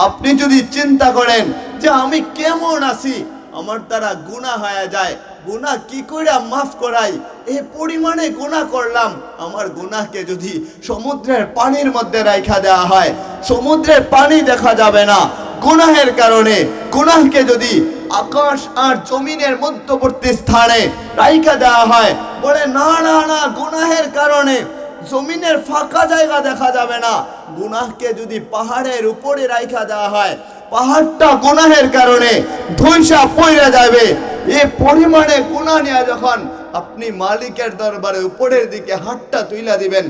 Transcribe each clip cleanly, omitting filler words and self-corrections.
আপনি যদি চিন্তা করেন যে আমি কেমন আছি, আমার দ্বারা গুনাহ হয়ে যায়, গুনাহ কি করে মাফ করাই, এই পরিমাণে গুনাহ করলাম, আমার গুনাহকে যদি সমুদ্রের পানির মধ্যে রাখা দেওয়া হয়, সমুদ্রের পানি দেখা যাবে না গুনাহের কারণে। গুনাহকে যদি আকাশ আর জমিনের মধ্যবর্তী স্থানে রাখা দেওয়া হয়, বলে না না না, গুনাহের কারণে জমিনের ফাঁকা জায়গা দেখা যাবে না। গুনাহকে যদি পাহাড়ের উপরে রাখা দেওয়া হয়, পাহাড়টা গুনাহের কারণে ধৈর্যা পড়ে যাবে। এই পরিমাণে গুনাহ নিয়ে যখন আপনি মালিকের দরবারে উপরের দিকে হাতটা তুইলা দিবেন,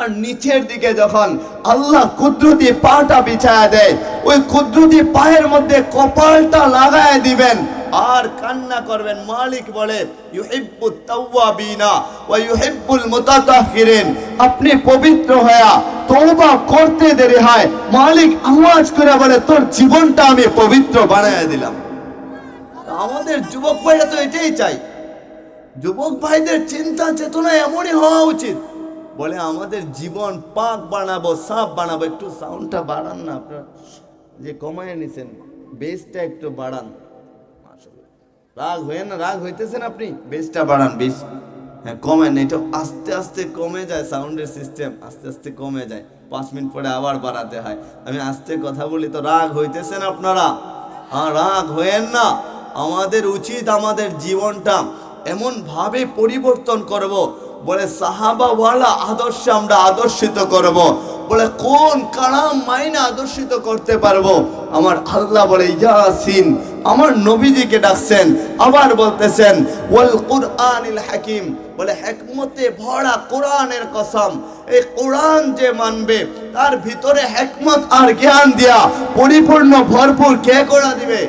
আর নিচের দিকে যখন আল্লাহ কুদরতি পাটা বিছায়া দেয়, ওই কুদরতি পায়ের মধ্যে কপালটা লাগায় দিবেন আর কান্না করবেন। মালিক বলে ইউহিব্বুত তাওয়াবিনা ওয়া ইউহিব্বুল মুতাতাহহিরিন, আপনি পবিত্র হয়া তওবা করতে দেরি হয়, মালিক আওয়াজ করে বলে তোর জীবনটা আমি পবিত্র বানায় দিলাম। আমাদের যুবক ভাইরা তো এটাই চাই। যুবক ভাইদের চিন্তা চেতনা এমনই হওয়া উচিত, বলে আমাদের জীবন পাক বানাবো, সাফ বানাবো। একটু সাউন্ডটা বাড়ান না, আপনার যে কমায় নিছেন বেসটা একটু বাড়ান। রাগ হয়ে না, রাগ হইতেছেন আপনি, বেসটা বাড়ান, বেস হ্যাঁ কমেন, এটা আস্তে আস্তে কমে যায়, সাউন্ডের সিস্টেম আস্তে আস্তে কমে যায়, 5 মিনিট পরে আবার বাড়াতে হয়। আমি আস্তে কথা বলি তো রাগ হইতেছেন আপনারা? হ্যাঁ, রাগ হয়েন না। আমাদের উচিত আমাদের জীবনটা এমন ভাবে পরিবর্তন করব, বলে সাহাবাওয়ালা আদর্শে আমরা আদর্শিত করব। বলে কোন কালাম মাইনা আদর্শিত করতে পারবো? আমার আল্লাহ বলে ইয়াসিন, আমার নবীজিকে ডাকছেন, আবার বলতেছেন ওয়াল কুরআনিল হাকিম, বলে হিকমতে ভরা কোরআনের কসম। এই কোরআন যে মানবে তার ভিতরে হিকমত আর জ্ঞান দিয়া পরিপূর্ণ ভরপুর কে করে দিবে?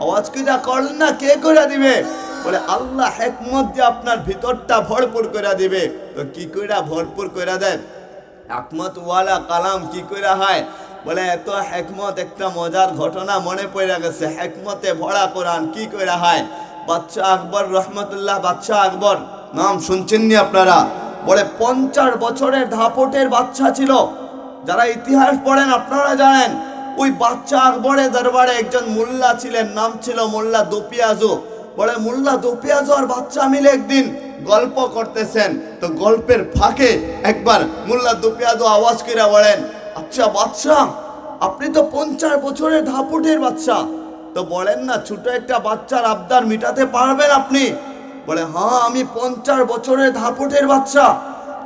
আওয়াজ কি যা করলেন না, কে করে দিবে? বলে আল্লাহ হিকমত দিয়ে আপনার ভিতরটা ভরপুর করে দিবে। তো কি কইরা ভরপুর করে দেয়? হিকমত ওয়ালা কালাম কি কইরা হয়? বলে এত হিকমত, একটা মজার ঘটনা মনে পড়ে গেছে। হিকমতে ভরা কোরআন কি কইরা হয়? বাদশা আকবর রহমতুল্লাহ, বাদশা আকবর নাম শুনছেননি আপনারা? বলে 50 বছরের ধাপটের বাচ্চা ছিল। যারা ইতিহাস পড়েন আপনারা জানেন, ওই বাদশা আকবরের দরবারে একজন মোল্লা ছিলেন, নাম ছিল মোল্লা দোপিয়াজু। বলে মোল্লা দোপিয়াজু আর বাচ্চা মিলে একদিন গল্প করতেছেন। তো গল্পের ফাঁকে একবার মোল্লা দোপিয়াজু আওয়াজ করে বলেন, আচ্ছা বাদশা, আপনি তো 50 বছরের ধাপটের বাচ্চা, তো বলেন না ছোট একটা বাচ্চার আবদার মিটাতে পারবেন আপনি? বলে হ্যাঁ, আমি 50 বছরের ধাপটের বাচ্চা,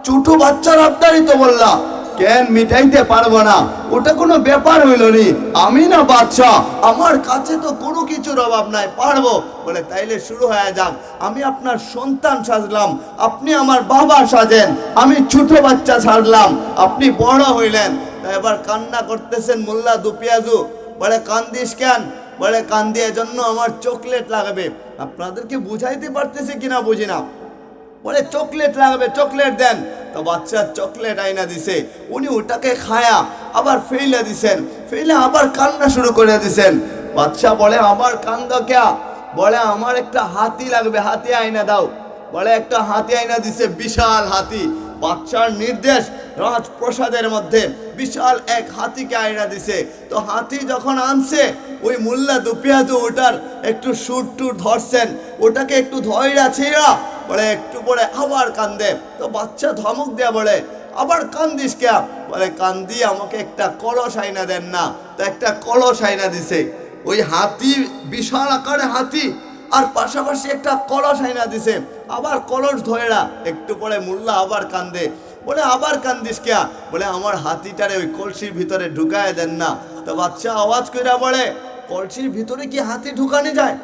ছোট বাচ্চার আবদারই তো বললা, কেন মিটাইতে পারবো না? ওটা কোনো ব্যাপার হইল নি, আমি না বাচ্চা, আমার কাছে তো কোনো কিছুর অভাব নাই, পারবো। বলে তাইলে শুরু হয়ে যাক, আমি আপনার সন্তান সাজলাম, আপনি আমার বাবা সাজেন, আমি ছোট বাচ্চা সাজলাম, আপনি বড় হইলেন। তাই এবার কান্না করতেছেন মোল্লা দোপিয়াজু। বলে কান্দিস কেন? বলে কান্দি এজন্য আমার চকলেট লাগবে। আপনাদেরকে বুঝাইতে পারতেছে কিনা বুঝি না। বলে চকলেট লাগবে, চকলেট দেন। তো বাচ্চা চকলেট আইনা দিছে, উনি ওটাকে খায়া আবার ফেলে দিছেন, ফেলে আবার কান্না শুরু করে দিছেন। বাচ্চা বলে আবার কান্দ ক্যা? বলে আমার একটা হাতি লাগবে, হাতি আইনা দাও। বলে একটা হাতি আইনা দিছে, বিশাল হাতি। বাচ্চার নির্দেশ, রাজপ্রসাদের মধ্যে বিশাল এক হাতিকে আইনা দিছে। তো হাতি যখন আনছে, ওই মোল্লা দোপিয়াজু ওটার একটু সুর টুর ধরছেন, ওটাকে একটু ধৈরা ছিড়া। বলে একটু পরে আবার কান্দে। তো বাচ্চা ধমক দেয়া বলে আবার কান্দিস কে? বলে কান্দি, আমাকে একটা কলস আইনা দেন না। তো একটা কলস আইনা দিছে। ওই হাতি বিশাল আকারে হাতি, আর পাশাপাশি একটা কলস আইনা দিছে, আবার কলস ধরেরা। একটু পরে মোল্লা আবার কান্দে। বলে আবার কান্দিস কে? বলে আমার হাতিটারে ওই কলসির ভিতরে ঢুকায় দেন না। তো বাচ্চা আওয়াজ কইরা বলে কলসির ভিতরে কি হাতি ঢুকানো যায়?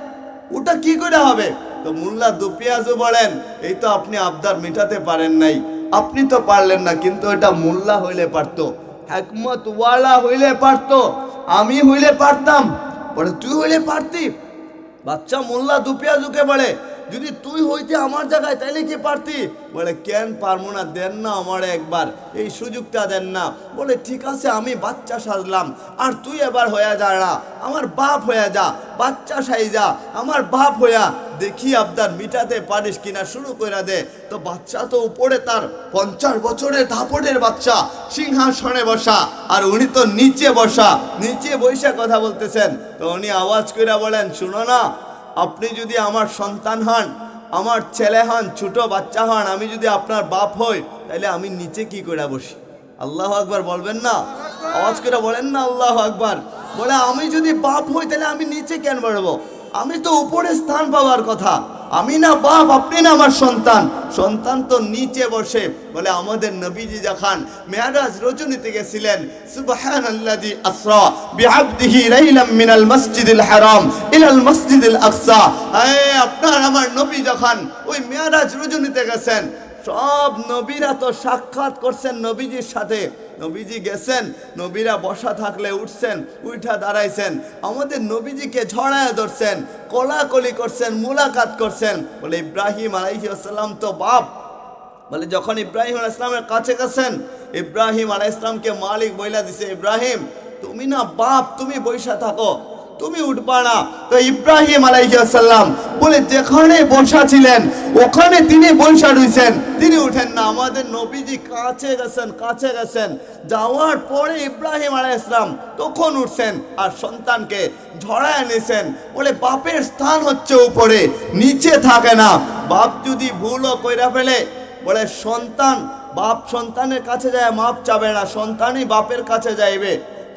ওটা কি করে হবে? তো মোল্লা দোপিয়াজু বলেন, এই তো আপনি আবদার মেটাতে পারেন নাই, আপনি তো পারলেন না, কিন্তু এটা মোল্লা হইলে পারতো, হিকমত ওয়ালা হইলে পারতো, আমি হইলে পারতাম। বলে তুই হইলে পারতি? বাচ্চা মোল্লা দোপিয়াজুকে বলে যদি তুই হইতে আমার জায়গায় তাইলে কি পারতি? বলে কেন পারবো না, দেন না আমারে একবার এই সুযোগটা দেন না। বলে ঠিক আছে, আমি বাচ্চা সাজলাম, আর তুই এবার হয়ে যা না, আমার বাপ হয়ে যা, বাচ্চা সাইজা আমার বাপ হইয়া দেখি আবদার মিটাতে পারিস কিনা, শুরু করে দে। তো বাচ্চা তো উপরে, তার 50 বছরের ধাপটের বাচ্চা, সিংহাসনে বসা, আর উনি তো নিচে বসা, নিচে বসে কথা বলতেছেন। তো উনি আওয়াজ করে বলেন, শুনো না, আপনি যদি আমার সন্তান হন, আমার ছেলে হন, ছোট বাচ্চা হন, আমি যদি আপনার বাপ হই, তাহলে আমি নিচে কি করে বসি? আল্লাহ আকবার বলবেন না? আওয়াজ করে বলেন না আল্লাহ আকবার। বলে আমি যদি বাপ হই তাহলে আমি নিচে কেন বলবো? আমি তো উপরে স্থান পাওয়ার কথা, আমি না বাপ, আপনি না আমার সন্তান, সন্তান তো নিচে বসে। বলে আমাদের নবীজি যখন মেরাজ রজনীতে গেছিলেন, সুবহানাল্লাযী আসরা বিআবদিহি লাইলাম মিনাল মসজিদিল হারাম ইলাল মসজিদিল আকসা। আপনার আমার নবী যখন ওই মেরাজ রজনীতে গেছেন, সব নবীরা তো সাক্ষাৎ করছেন নবীজির সাথে। নবীজি গেছেন, নবীরা বসা থাকলে উঠছেন, উঠা দাঁড়াইছেন, আমাদের নবীজিকে ঝড়ায় ধরছেন, কোলাকুলি করছেন, মুলাকাত করছেন। বলে ইব্রাহিম আলাইহিস সালাম তো বাপ। বলে যখন ইব্রাহিম আলাইহিস সালামের কাছে গেছেন, ইব্রাহিম আলাইহিস সালামকে মালিক বইলা দিছে, ইব্রাহিম তুমি না বাপ, তুমি বৈশা থাকো, তুমি উঠবা না। তো ইব্রাহিম আলাইহিস সালাম বলে যেখানে বসা ছিলেন ওখানে তিনি বসা রইছেন, তিনি উঠেন না। আমাদের নবীজি কাছে গেছেন, যাওয়ার পরে ইব্রাহিম আলাইহিস সালাম তখন উঠছেন আর সন্তানকে ঝড়ায় নিছেন। বলে বাপের স্থান হচ্ছে উপরে, নিচে থাকে না। বাপ যদি ভুলও কইরা ফেলে, বলে সন্তান, বাপ সন্তানের কাছে যায় মাপ চাবে না, সন্তানই বাপের কাছে যাইবে,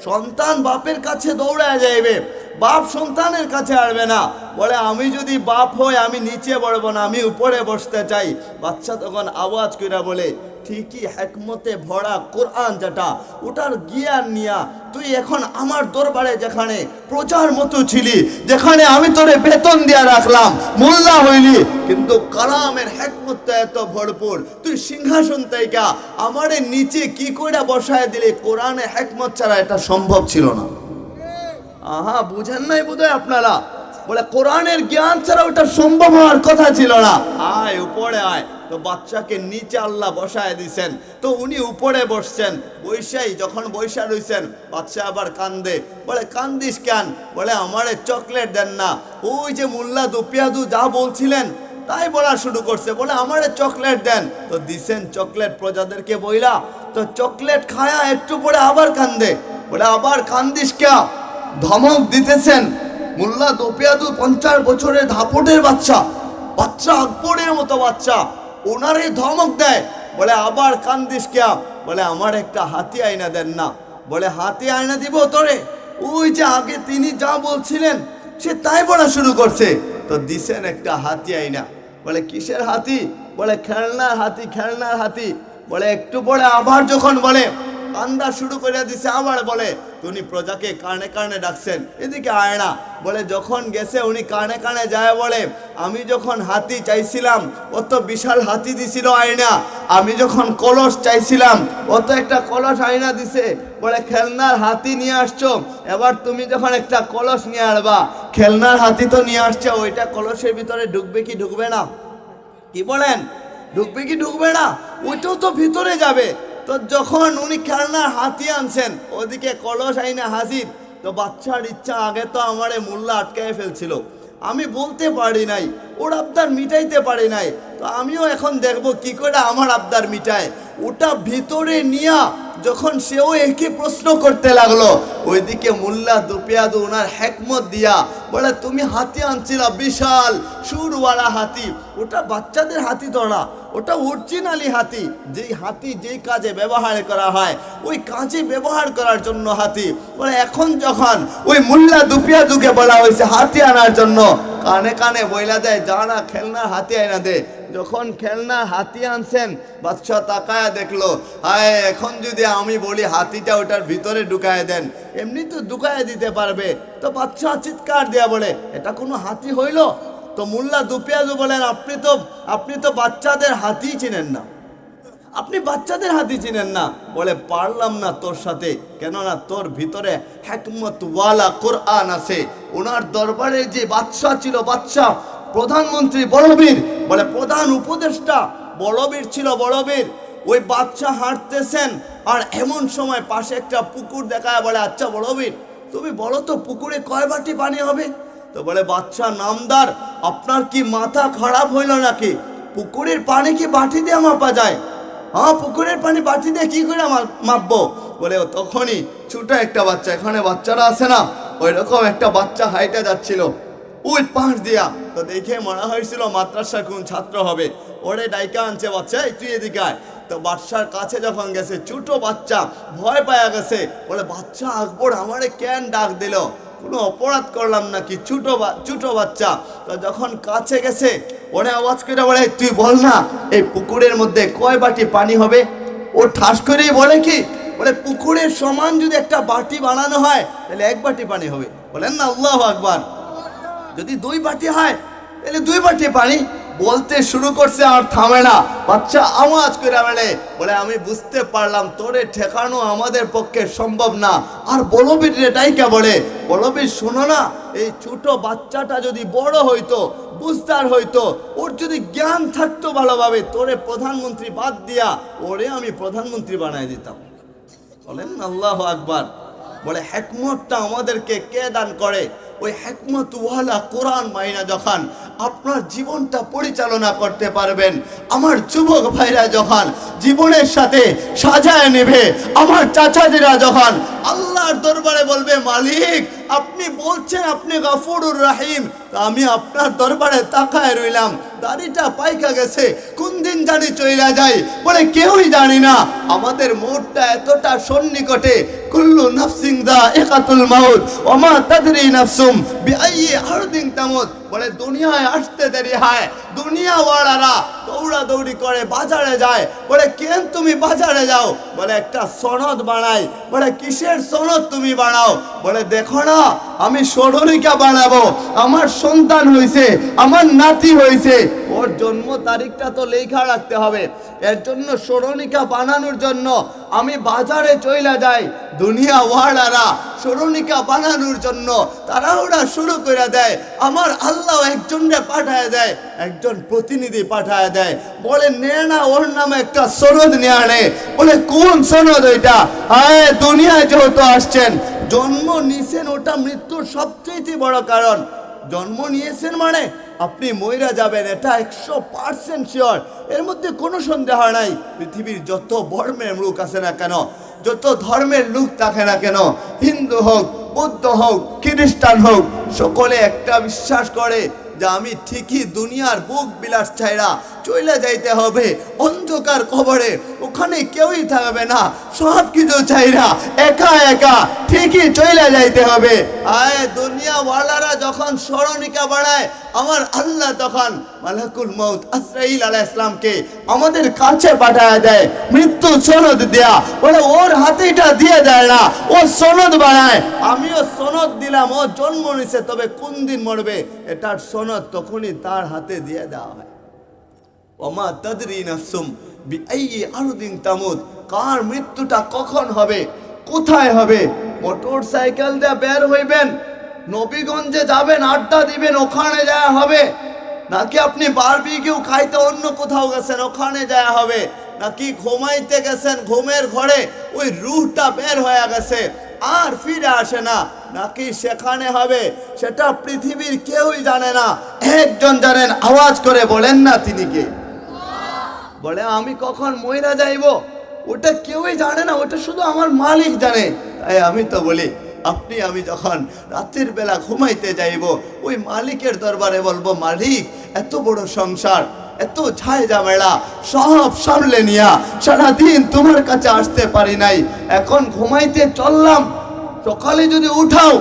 সন্তান বাপের কাছে দৌড়ায় যাইবে, বাপ সন্তানের কাছে আসবে না। বলে আমি যদি বাপ হই আমি নিচে বসবো না, আমি উপরে বসতে চাই। বাচ্চা তখন আওয়াজ করে বলে, ঠিকই, হিকমতে ভরা কোরআন যেটা, ওটার জ্ঞান নিয়া তুই এখন আমার দরবারে যেখানে প্রজার মতো ছিলি, যেখানে আমি তোরে বেতন দিয়া রাখলাম, মোল্লা হইলি, কিন্তু কালামের হিকমতটা এত ভরপুর, তুই সিংহাসন থেকে আমারে নিচে কি করে বসায় দিলি? কোরআনে হিকমত ছাড়া এটা সম্ভব ছিল না। আহা, বুঝেন নাই বোধহয় আপনারা? বলে কোরআনের জ্ঞান ছাড়া ওটা সম্ভব হওয়ার কথা ছিল না। আয় উপরে আয়। তো বাচ্চাকে নিচে আল্লাহ বসায় দিছেন, তো উনি উপরে বসছেন। বৈশাই যখন বৈশা রইছেন, বাচ্চা আবার কান্দে। বলে কান্দিস কেন? বলে আমারে চকলেট দেন না। ওই যে মোল্লা দুপিয়াদু যা বলছিলেন তাই বলা শুরু করছে। বলে আমারে চকলেট দেন। তো দিছেন চকলেট প্রজাদেরকে বইলা। তো চকলেট খায়া একটু পরে আবার কান্দে। বলে আবার কান্দিস কে? ধমক দিতেছেন। মোল্লা দুপিয়াদু 50 বছরের ধাপটের বাচ্চা, আকবরের মতো বাচ্চা, ওনারে ধমক দেয়। বলে আবার কান্দিস কে? বলে আমার একটা হাতি আয়না দেন না। বলে হাতি আয়না দিব তোরে? ওই যে আগে তিনি যা বলছিলেন সে তাই বলা শুরু করছে। তো দিছেন একটা হাতি আয়না। বলে কিসের হাতি? বলে খেলনার হাতি। বলে একটু পরে আবার যখন বলে কান্দা শুরু করে দিছে, আবার বলে উনি প্রজাকে কানে কানে ডাকছেন, এদিকে আয় না। বলে যখন গেছে উনি কানে কানে যায়, বলে আমি যখন হাতি চাইছিলাম অত বিশাল হাতি দিছিল আয়না, আমি যখন কলস চাইছিলাম অত একটা কলস আয়না দিছে। বলে খেলনার হাতি নিয়ে আসছো, এবার তুমি যখন একটা কলস নিয়ে আসবা, খেলনার হাতি তো নিয়ে আসছে, ওইটা কলসের ভিতরে ঢুকবে কি ঢুকবে না? কি বলেন? ঢুকবে কি ঢুকবে না? ওইটাও তো ভিতরে যাবে। তো যখন উনি খেলনার হাতি আনছেন, ওদিকে কলস আইনা হাজির। তো বাচ্চার ইচ্ছা, আগে তো আমারে মোল্লা আটকায় ফেলছিল, আমি বলতে পারি নাই, ওর আবদার মিটাইতে পারি নাই। তো আমিও এখন দেখবো কি করে আমার আবদার মিটায়। ওটা ভিতরে নিয়া যখন সেও একই প্রশ্ন করতে লাগলো, ওইদিকে মোল্লা দুপিয়াদু ওনার হিকমত দিয়া বলে তুমি হাতি আনছিলা, বিশাল সুরওয়ালা হাতি, ওটা বাচ্চাদের হাতি তো না, ওটা অরিজিনালি হাতি। যেই হাতি যেই কাজে ব্যবহার করা হয় ওই কাজে ব্যবহার করার জন্য হাতি। বলে এখন যখন ওই মোল্লা দুপিয়াদুকে বলা হয়েছে হাতি আনার জন্য, কানে কানে বইলা দেয় যারা খেলনার হাতি আইনা দে। যখন খেলনার হাতি আনছেন, বাচ্চা তাকায়া দেখলো, হায় এখন যদি আমি বলি হাতিটা ওটার ভিতরে ঢুকায় দেন, এমনি তো ঢুকায় দিতে পারবে। তো বাচ্চা চিৎকার দেয়া বলে এটা কোনো হাতি হইল? তো মোল্লা দুপিয়াদু বলেন আপনি তো বাচ্চাদের হাতি চিনেন না, আপনি বাচ্চাদের হাতি চিনেন না। বলে পারলাম না তোর সাথে, কেননা তোর ভিতরে হিকমত ওয়ালা কোরআন আছে। ওনার দরবারে যে বাদশা ছিল, বাদশা প্রধানমন্ত্রী বলবীর, বলে প্রধান উপদেষ্টা বলবীর ছিল, বলবীর। ওই বাচ্চা হাঁটতেছেন, আর এমন সময় পাশে একটা পুকুর দেখায়, বলে আচ্ছা বলবীর, তুমি বলো তো পুকুরে কয় বাটি পানি হবে? তো বলে বাচ্চা নামদার, আপনার কি মাথা খারাপ হইল নাকি? পুকুরের পানি কি বাটি দিয়ে মাপা যায়? হ্যাঁ, পুকুরের পানি বাটি দিয়ে কি করে মাপবো? বলে তখনই ছোট একটা বাচ্চা, এখানে বাচ্চারা আছে না, ওই রকম একটা বাচ্চা হাইটে যাচ্ছিল ওই পাশ দিয়া। তো দেখে মনে হয়েছিল মাদ্রাসার কোন ছাত্র হবে। ওরে ডাইকা আনছে, বাচ্চা তুই এদিকে আয়। তো বাচ্চার কাছে যখন গেছে, ছোট বাচ্চা ভয় পায়া গেছে। বলে বাচ্চা আকবর আমারে কেন ডাক দিল? কোনো অপরাধ করলাম নাকি? ছোট বাচ্চা। তো যখন কাছে গেছে, ওরে আওয়াজ করে বলে তুই বল না, এই পুকুরের মধ্যে কয় বাটি পানি হবে? ও ঠাস করেই বলে কি, বলে পুকুরের সমান যদি একটা বাটি বানানো হয় তাহলে এক বাটি পানি হবে। বলেন না আল্লাহু আকবার। যদি 2 বাটি হয় তাহলে 2 বাটি পানি। বলতে শুরু করছে আর থামে না। বাচ্চা আওয়াজ করে বলে আমি বুঝতে পারলাম তোরে ঠেকানো আমাদের পক্ষে সম্ভব না। আর বলবীর ডাইকা বলে, বলবীর শোনো না, এই ছোট বাচ্চাটা যদি বড় হইতো, বুঝদার হইতো, ওর যদি জ্ঞান থাকতো ভালোভাবে, তোরে প্রধানমন্ত্রী বাদ দিয়া ওরে আমি প্রধানমন্ত্রী বানাই দিতাম। বলেন আল্লাহু আকবার। বলে হিকমতটা আমাদেরকে কে দান করে? ওই হিকমত ওয়ালা কোরআন মাইনা যখন আপনার জীবনটা পরিচালনা করতে পারবেন, আমার যুবক ভাইরা যখন জীবনের সাথে সাজায় নেবে, আমার চাচাজিরা যখন আল্লাহর দরবারে বলবে মালিক আপনি বলছেন আপনি গফুরুর রহিম, তা আমি আপনার দরবারে তাকায় রইলাম, দাড়িটা পাইকা গেছে, কোন দিন জানি চইলা যায়, বলে কেউই জানি না। আমাদের মৌতটা এতটা সন্নিকটে, কুল্লু নাফসিন যায়িকাতুল মাউত ওয়া মা তাদরি নাফসুম বিআইয়ি আরদিন তামুত। বলে দুনিয়ায় আসতে দেরি হয়, দুনিয়াওয়ালারা দৌড়াদৌড়ি করে বাজারে যায়। বলে কেন তুমি বাজারে যাও? বলে একটা সনদ বানাই। বলে কিসের সনদ তুমি বানাও? বলে দেখো না আমি স্মরণিকা বানাবো, আমার সন্তান হয়েছে, আমার নাতি হয়েছে, ওর জন্ম তারিখটা তো লেখা রাখতে হবে। এর জন্য স্মরণিকা বানানোর জন্য আমি বাজারে চইলা যাই। দুনিয়াওয়ালারা স্মরণিকা বানানোর জন্য তাড়াহুড়া শুরু করে দেয়। আমার আল্লাহ একজনকে পাঠায় দেয়, একজন প্রতিনিধি পাঠায় দেয়, বলে নে না ওর নামে একটা সনদ নিয়ে আনে। বলে কোন সনদ ওইটা? আয় দুনিয়ায় যেহেতু আসছেন, জন্ম নিয়েছেন, ওটা মৃত্যুর সবচেয়ে বড় কারণ। জন্ম নিয়েছেন মানে আপনি মইরা যাবেন, এটা 100% শিওর, এর মধ্যে কোনো সন্দেহ নাই। পৃথিবীর যত বর্মের লোক আছে না কেন, যত ধর্মের লোক থাকে না কেন, হিন্দু হোক, বৌদ্ধ হোক, খ্রিস্টান হোক, সকলে একটা বিশ্বাস করে যে আমি ঠিকই দুনিয়ার বুক বিলাস ছাইরা চলে যাইতে হবে অন্ধকার কবরে, ওখানে কেউই থাকবে না, সব কিছু চাইরা একা একা ঠিকই চলে যাইতে হবে। আয় দুনিয়াওয়ালারা যখন স্মরণিকা বাড়ায়, আমার আল্লাহ তখন মালাকুল মউত আজরাইল আলাইহিস সালামকে আমাদের কাছে পাঠায় দেয়, মৃত্যু সনদ দেয়া। বলে ওর হাতেটা দিয়ে দেয় না, ও সনদ বানায়। আমিও সনদ দিলাম, ও জন্ম নিছে, তবে কোন দিন মরবে এটার সনদ তখনই তার হাতে দিয়ে দেওয়া হয়। ওমা তাদরি নাফসুম বিআইয়ি আরদিন তামুত, কার মৃত্যুটা কখন হবে, কোথায় হবে? মোটর সাইকেল দিয়ে বের হইবেন, নবীগঞ্জে যাবেন, আড্ডা দিবেন, ওখানে যাওয়া হবে, নাকি আপনি বারবিকিউ খাইতে অন্য কোথাও গেছেন, ওখানে যাওয়া হবে, নাকি ঘুমাইতে গেছেন, ঘুমের ঘরে ওই রূহটা বের হয়ে গেছে আর ফিরে আসে না, নাকি সেখানে হবে, সেটা পৃথিবীর কেউই জানে না, একজন জানেন। আওয়াজ করে বলেন না তিনি কে? বলে আমি কখন মইরা যাইব ওটা কেউই জানে না, ওটা শুধু আমার মালিক জানে। তাই আমি তো বলি আপনি আমি যখন রাতের বেলা ঘুমাইতে যাইব, ওই মালিকের দরবারে বলবো মালিক এত বড় সংসার, এত ঝাই ঝামেলা সব সামলে নিয়া সারাদিন তোমার কাছে আসতে পারি নাই, এখন ঘুমাইতে চললাম, সকালে যদি উঠাও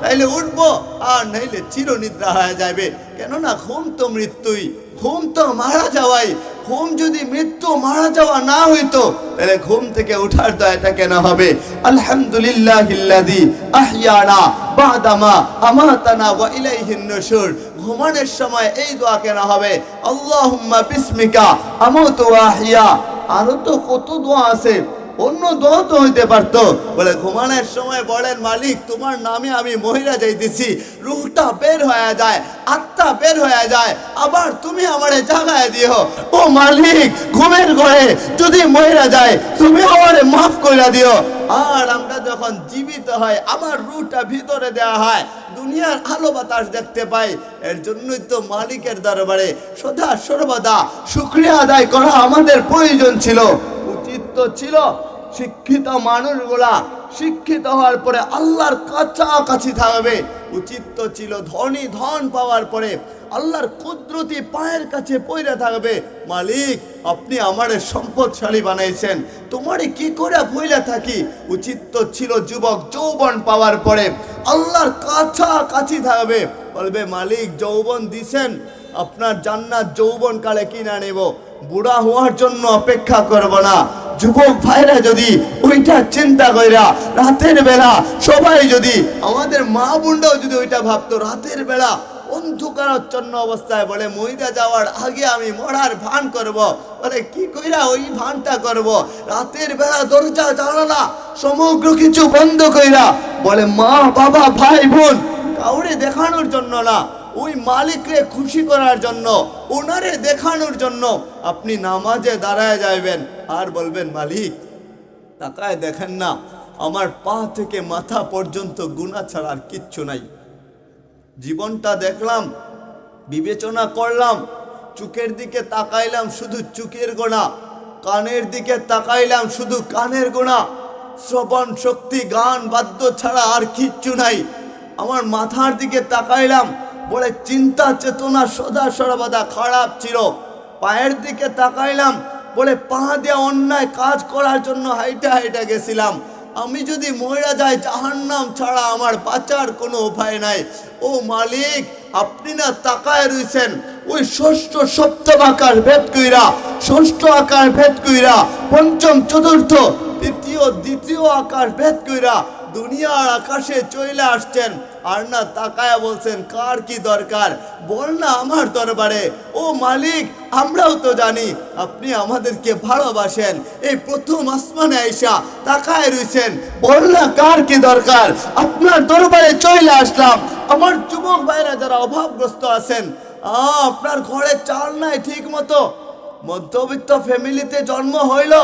তাইলে উঠবো, আর নাইলে চিরনিদ্রা হয়ে যাবে। কেননা ঘুম তো মৃত্যুই, ঘুম তো মারা যাওয়াই। ঘুম যদি মৃত্যু মারা যাওয়া না হইতো তাহলে ঘুম থেকে উঠার দয়াটা কেন হবে? আলহামদুলিল্লাহিল্লাযী আহইয়ানা বাদামা আমাতানা ওয়া ইলাইহিন নুশুর। ঘুমানোর সময় এই দোয়া কেন হবে? আল্লাহুম্মা বিসমিকা আমুতু ওয়া আহইয়া। আরো তো কত দোয়া আছে, অন্য দোয়া তো হইতে পারতো। বলে ঘুমানোর সময় বলেন মালিক তোমার নামে আমি মহিলা যাইতেছি, রুহটা বের হয়ে যায়, আত্মা বের হয়ে যায়, আবার তুমি আমারে জাগায় দিও। ও মালিক ঘুমের ঘরে যদি মহিলা যায় তুমি আমারে মাফ কইরা দিও। আর আমরা যখন জীবিত হয় আমার রুহটা ভিতরে দেওয়া হয়, দুনিয়ার আলো বাতাস দেখতে পাই। এর জন্যই তো মালিকের দরবারে সদা সর্বদা শুকরিয়া আদায় করা আমাদের প্রয়োজন ছিল। উচিত তো ছিল শিক্ষিত মানুষগুলা শিক্ষিত হওয়ার পরে আল্লাহর কাছাকাছি থাকবে। উচিত তো ছিল ধনী ধন পাওয়ার পরে আল্লাহর কুদরতি পায়ের কাছে পড়ে থাকবে। মালিক আপনি আমারে সম্পদশালী বানাইছেন, তোমারে কি করে ভুলে থাকি। উচিত তো ছিল যুবক যৌবন পাওয়ার পরে আল্লাহর কাছাকাছি থাকবে, বলবে মালিক যৌবন দিছেন, আপনার জান্নাত যৌবন কালে কিনা নেব, বুড়া হওয়ার জন্য অপেক্ষা করব না। যুবক ভাইরা যদি ওইটা চিন্তা কইরা রাতের বেলা সবাই যদি আমাদের মা বোনরাও যদি ওইটা ভাবতো, রাতের বেলা অন্ধকারাচ্ছন্ন অবস্থায় বলে মইরা যাওয়ার আগে আমি মরার ভান করব, বলে কি কইরা ওই ভানটা করব, রাতের বেলা দরজা জানালা সমগ্র কিছু বন্ধ কইরা বলে মা বাবা ভাই বোন কাউরে দেখানোর জন্য না, ওই মালিককে খুশি করার জন্য, ওনারে দেখানোর জন্য আপনি নামাজে দাঁড়ায় যাবেন আর বলবেন মালিক তাকায় দেখেন না আমার পা থেকে মাথা পর্যন্ত গুনাহ ছাড়া আর কিচ্ছু নাই। জীবনটা দেখলাম, বিবেচনা করলাম, চোখের দিকে তাকাইলাম শুধু চোখের গোনা, কানের দিকে তাকাইলাম শুধু কানের গোনা, শ্রবণ শক্তি গান বাদ্য ছাড়া আর কিচ্ছু নাই। আমার মাথার দিকে তাকাইলাম বলে চিন্তা চেতনা সদা সর্বদা খারাপ ছিল। পায়ের দিকে তাকাইলাম বলে পা দিয়ে অন্যায় কাজ করার জন্য হাইটা হাইটা গেছিলাম। আমি যদি মহিলা যাই জাহান্নাম ছাড়া আমার বাঁচার কোনো উপায় নাই। ও মালিক আপনি না তাকায় রইছেন ওই ষষ্ঠ সপ্তম আকার ভেদ কইরা, ষষ্ঠ আকার ভেদ কইরা, পঞ্চম চতুর্থ তৃতীয় দ্বিতীয় আকার ভেদ কইরা দুনিয়ার আকাশে চলে আসছেন, আর না তাকায়া বলছেন কার কি দরকার, বল না আমার দরবারে। ও মালিক আমরাও তো জানি আপনি আমাদেরকে ভালোবাসেন, এই প্রথম আসমানে আইসা তাকায় রইছেন, বল না কার কি দরকার, আপনার দরবারে চলে আসলাম। আমার যুবক ভাইরা যারা অভাবগ্রস্ত আছেন, আপনার ঘরে চাল নাই ঠিক মতো, মধ্যবিত্ত ফ্যামিলিতে জন্ম হইল,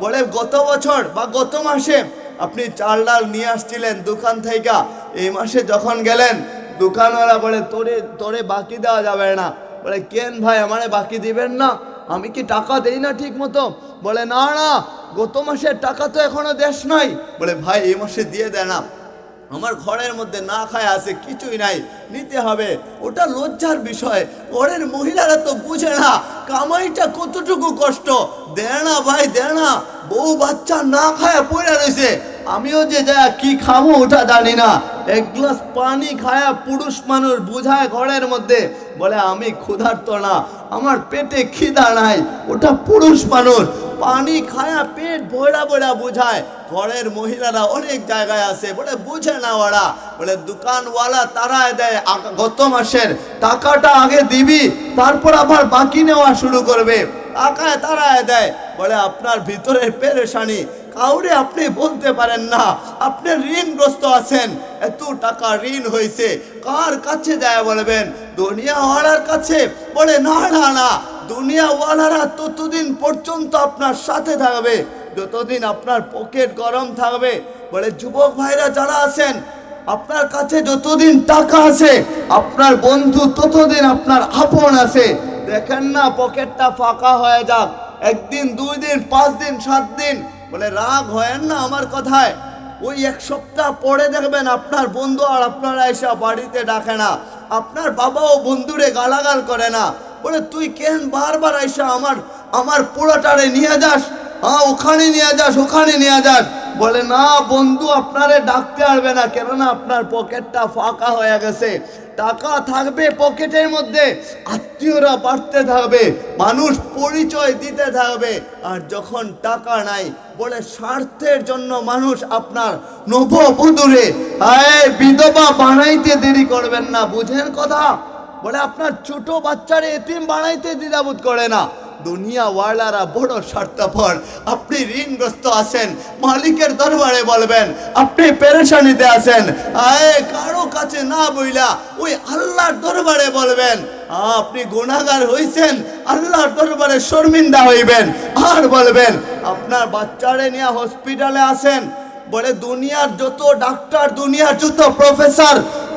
বলে গত বছর বা গত মাসে আপনি চাল ডাল নিয়ে আসছিলেন দোকান থেকে, এই মাসে যখন গেলেন দোকানওয়ালা বলে তোরে বাকি দেওয়া যাবে না। বলে কেন ভাই আমারে বাকি দিবেন না, আমি কি টাকা দেই না ঠিক মতো? বলে না না গত মাসের টাকা তো এখনো দেশ নাই। বলে ভাই এই মাসে দিয়ে দেয় না, আমার ঘরের মধ্যে না খায় আছে কিছুই নাই, নিতে হবে। ওটা লজ্জার বিষয়, ঘরের মহিলারা তো বুঝে না কামাইটা কতটুকু কষ্ট। দেয় না ভাই দেয় না, বউ বাচ্চা না খায় পড়ে রয়েছে, আমিও যে যা কি খাবো ওটা জানি না, এক গ্লাস পানি খায়া পুরুষ মানুষ বুঝায় ঘরের মধ্যে, বলে আমি ক্ষুধার্ত না, আমার পেটে খিদা নাই, ওটা পুরুষ মানুষ। পানি খায়া পেট ভরা ভরা বুঝায়। ঘরের মহিলারা অনেক জায়গায় আছে বলে বুঝে না ওরা, বলে দোকানওয়ালা তারায় দেয় গত মাসের টাকাটা আগে দিবি তারপর আবার বাকি নেওয়া শুরু করবে, টাকায় তারায় দেয়। বলে আপনার ভিতরের পেরেশানি কাউরে আপনি বলতে পারেন না, আপনি ঋণগ্রস্ত আছেন, এত টাকা ঋণ হয়েছে, কার কাছে যায় বলবেন? দুনিয়াওয়ালার কাছে। বলে না না না, দুনিয়াওয়ালারা ততদিন পর্যন্ত আপনার সাথে থাকবে যতদিন আপনার পকেট গরম থাকবে। বলে যুবক ভাইরা যারা আছেন আপনার কাছে যতদিন টাকা আছে আপনার বন্ধু ততদিন আপনার আপন আছে। দেখেন না পকেটটা ফাঁকা হয়ে যাক, একদিন 2 দিন 5 দিন 7 দিন, বলে রাগ হয় না আমার কথায়, ওই 1 সপ্তাহ পরে দেখবেন আপনার বন্ধু আর আপনারা এসে বাড়িতে ডাকে না, আপনার বাবাও বন্ধুরে গালাগাল করে না, বলে তুই কেন বারবার এসে আমার পোড়াটারে নিয়ে যাস, ওখানে নিয়ে যাস ওখানে নিয়ে যাস। বলে না বন্ধু আপনারে ডাকতে পারবে না, কেননা আপনার পকেটটা ফাঁকা হয়ে গেছে। টাকা থাকবে পকেটের মধ্যে, আত্মীয়রা বাড়তে থাকবে, মানুষ পরিচয় দিতে থাকবে। আর যখন টাকা নাই, বলে স্বার্থের জন্য মানুষ আপনার নববধূরে বিধবা বানাইতে দেরি করবেন না, বুঝেন কথা? বলে আপনার ছোট বাচ্চারে এতিম বানাইতে দ্বিধাবোধ করে না, দুনিয়াওয়ালারা বড় স্বার্থপর। আপনি ঋণগ্রস্ত আছেন, মালিকের দরবারে বলবেন। আপনি পেরেশানিতে আছেন, কারো কাছে না বইলা ওই আল্লাহর দরবারে বলবেন। আপনি গুনাহগার হইছেন, আল্লাহর দরবারে শর্মিন্দা হইবেন আর বলবেন। আপনার বাচ্চারে নিয়ে হসপিটালে আছেন, বলে দুনিয়ার যত ডাক্তার, দুনিয়ার যত প্রফেসর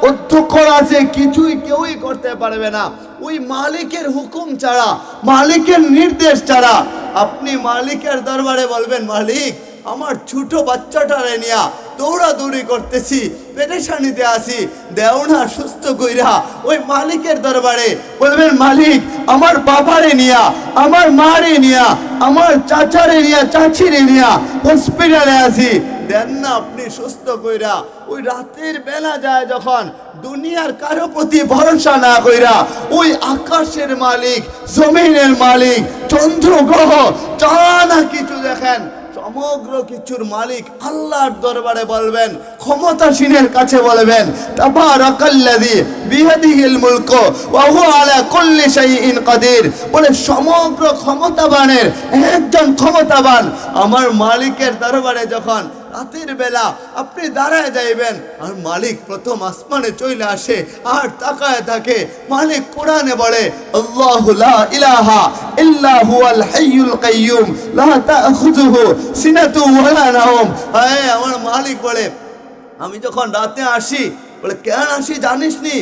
অধ্যক্ষ আছে, কিছুই কেউই করতে পারবে না ওই মালিকের হুকুম ছাড়া, মালিকের নির্দেশ ছাড়া। আপনি মালিকের দরবারে বলবেন, মালিক আমার ছোট বাচ্চাটারে নিয়া দৌড়াদৌড়ি করতেছি, পেরেশানিতে আছি, দেও না সুস্থ কইরা। ওই মালিকের দরবারে বলবেন, মালিক আমার বাবারে নিয়া, আমার মারে নিয়া, আমার চাচারে নিয়া, চাচিরে নিয়া হসপিটালে আছি, দেন না আপনি সুস্থ কইরা। ওই রাতের বেলা যায় যখন, দুনিয়ার কারো প্রতি ভরসা না কইরা ওই আকাশের মালিক, জমিনের মালিক, চন্দ্র গ্রহ যা না কিছু দেখেন, সমগ্র কিছুর মালিক আল্লাহর দরবারে বলবেন, ক্ষমতাসীনের কাছে বলবেন, তাবারাকাল্লাযী বিয়াদিহিল মুলকু ওয়া হুয়া আলা কুল্লি শাইইন কাদির। বলে সমগ্র ক্ষমতাবানের একজন ক্ষমতাবান আমার মালিকের দরবারে যখন রাতের বেলা আপনি দাঁড়ায় যাইবেন, আর মালিক প্রথম আসমানে চলে আসে আর তাকায় থাকে। মালিক কোরআনে বলে, আল্লাহু লা ইলাহা ইল্লা হুয়াল হাইয়ুল কাইয়্যুম লা তাখুযুহু সিনাতু ওয়ালা নাওম। আমার মালিক বলে, আমি যখন রাতে আসি, বলে কেন আসি জানিস নি?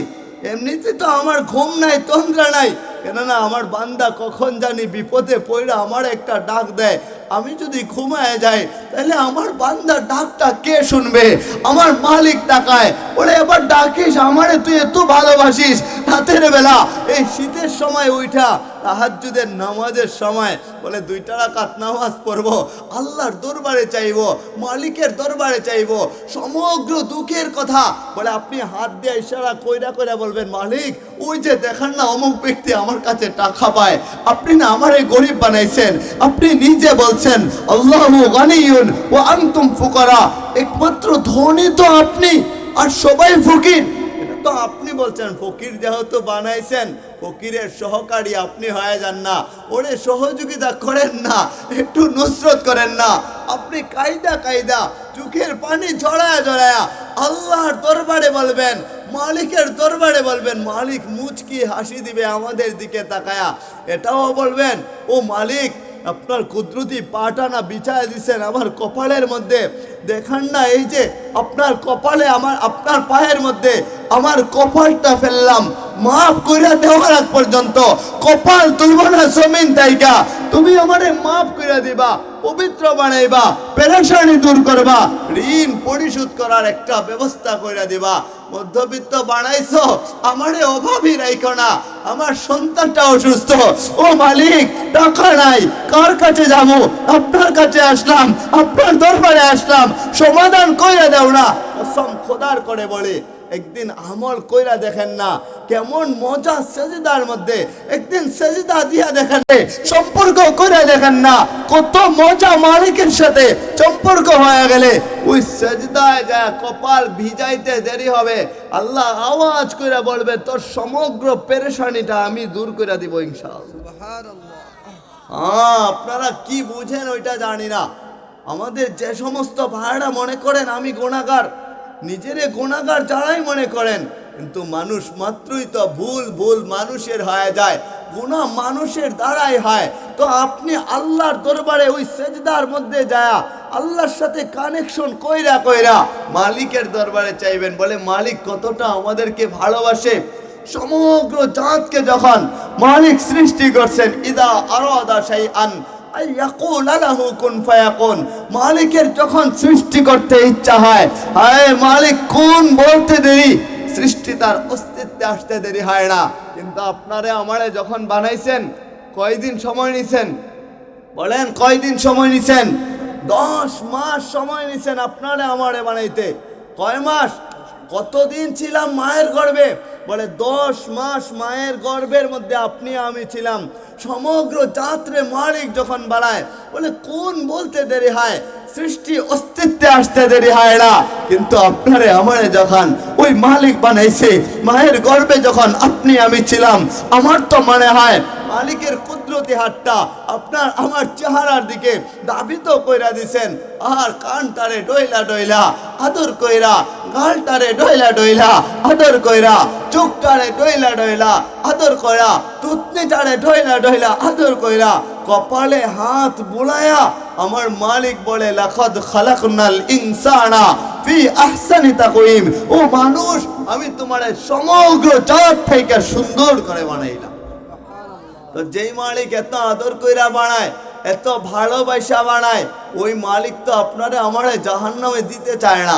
এমনিতে তো আমার ঘুম নাই, তন্দ্রা নাই, কেননা আমার বান্দা কখন জানি বিপদে পড়ে আমার একটা ডাক দেয়। আমি যদি ঘুমায় যাই তাহলে আমার বান্দার ডাকটা কে শুনবে? আমার মালিক তাকায়, বলে এবার ডাকিস আমারে, তুই এত ভালোবাসিস। রাতের বেলা এই শীতের সময় উঠা তাহাজ্জুদের নামাজের সময় বলে 2 রাকাত নামাজ পড়বো, আল্লাহর দরবারে চাইবো, মালিকের দরবারে চাইবো সমগ্র দুঃখের কথা। বলে আপনি হাত দিয়ে ইশারা কইরা কইরা বলবেন, মালিক ওই যে দেখান না অমুক ব্যক্তি আমার কাছে টাকা পায়, আপনি না আমারে গরিব বানাইছেন। আপনি নিজে বলছেন, আল্লাহু গানিয়ুন ওয়া আনতুম ফুকারা, একমাত্র ধনী তো আপনি আর সবাই ফকির। এটা তো আপনি বলছেন, ফকির যেহেতু বানাইছেন, ফকিরের সহকারী আপনি হয়ে যান না, ওরে সহযোগিতা করেন না, একটু নুসরত করেন না। আপনি কায়দা কায়দা চোখের পানি জড়ায়া জড়ায়া আল্লাহর দরবারে বলবেন, মালিকের দরবারে বলবেন। মালিক মুচকি হাসি দিবে আমাদের দিকে তাকায়া, এটাও বলবেন, ও মালিক আপনার কুদরতি পাটা না বিছায় দিছেন আমার কপালের মধ্যে, দেখান না এই যে আপনার কপালে, আমার আপনার পায়ের মধ্যে আমার কপালটা ফেললাম, মাফ কইরা দেওয়ার আগ পর্যন্ত কপাল তুলব না জমিন তাইকা, তুমি আমারে মাফ কইরা দিবা, পবিত্র বানাইবা, পেরেশানি দূর করবা, ঋণ পরিশোধ করার একটা ব্যবস্থা কইরা দিবা। মধ্যবিত্ত বানাইছো, আমারে অভাবী রাইখো না, আমার সন্তানটা অসুস্থ, ও মালিক টাকা নাই, কার কাছে যাবো? আপনার কাছে আসলাম, আপনার দরবারে আসলাম, সমাধান কইরা দাও না। কসম খোদার করে বলে, একদিন আমল কইরা দেখেন না কেমন মজা সেজদার মধ্যে, একদিন সেজদা দিয়া দেখেন, সম্পর্ক কইরা দেখেন না কত মজা মালিকের সাথে সম্পর্ক হয়ে গেলে ওই সেজদায় যা কপাল ভিজাইতে দেরি হবে, আল্লাহ আওয়াজ কইরা বলবে, তোর সমগ্র পেরেশানিটা আমি দূর কইরা দিব ইনশাআল্লাহ। সুবহানাল্লাহ। আপনারা কি বুঝেন ওইটা জানি না। আমাদের যে সমস্ত ভাইরা মনে করেন আমি গুনাহগার, নিজেরে গুনাহগার যারাই মনে করেন, কিন্তু মানুষ মাত্রই তো ভুল ভুল মানুষের হয়ে যায়, গুনাহ মানুষের দ্বারাই হয়। তো আপনি আল্লাহর দরবারে ওই সেজদার মধ্যে যায় আল্লাহর সাথে কানেকশন কইরা কইরা মালিকের দরবারে চাইবেন। বলে মালিক কতটা আমাদেরকে ভালোবাসে। সমগ্র জাতকে যখন মালিক সৃষ্টি করছেন, ইদা আরাদা শাইআন আইয়াকুল লাহু কুন ফায়াকুন, মালিকের যখন সৃষ্টি করতে ইচ্ছা হয়, হায় মালিক কোন বলতে দেরি, সৃষ্টি তার অস্তিত্বে আসতে দেরি হয় না। কিন্তু আপনারে আমারে যখন বানাইছেন, কয়দিন সময় নিছেন? বলেন কয়দিন সময় নিছেন? 10 মাস সময় নিছেন আপনারে আমারে বানাইতে। কয় মাস? কতদিন ছিলাম মায়ের গর্ভে? বলে 10 মাস মায়ের গর্ভের মধ্যে আপনি আমি ছিলাম। সমগ্র জাতরে মালিক যখন বাড়ায়, বলে কোন বলতে দেরি হয়, সৃষ্টি অস্তিত্বে আসতে দেরি হয় না। কিন্তু আপনারে আমারে যখন ওই মালিক বানাইছে, মায়ের গর্ভে যখন আপনি আমি ছিলাম, আমার তো মনে হয় মালিকের কুদরত কুদরতি হাতটা আপনার আমার চেহারার দিকে দাবিত কইরা দিছেন, আর কানটারে ডইলা ডইলা আদর কইরা, গালটারে ডইলা ডইলা আদর কইরা, চোখটারে ডইলা ডইলা আদর কইরা, তুতনিটারে ডইলা ডইলা আদর কইরা, কপালে হাত বুলায়া আমার মালিক বলে লাকাদ খালাকনাল ইনসানা ফি আহসানি তাকওয়িম, ও মানুষ আমি তোমারে সমগ্র জাত থেকে সুন্দর করে বানাইলাম। তো যেই মালিক এত আদর কইরা বানায়, এত ভালোবাসা বানায়, ওই মালিক তো আপনারে আমারে জাহান্নামে দিতে চায় না,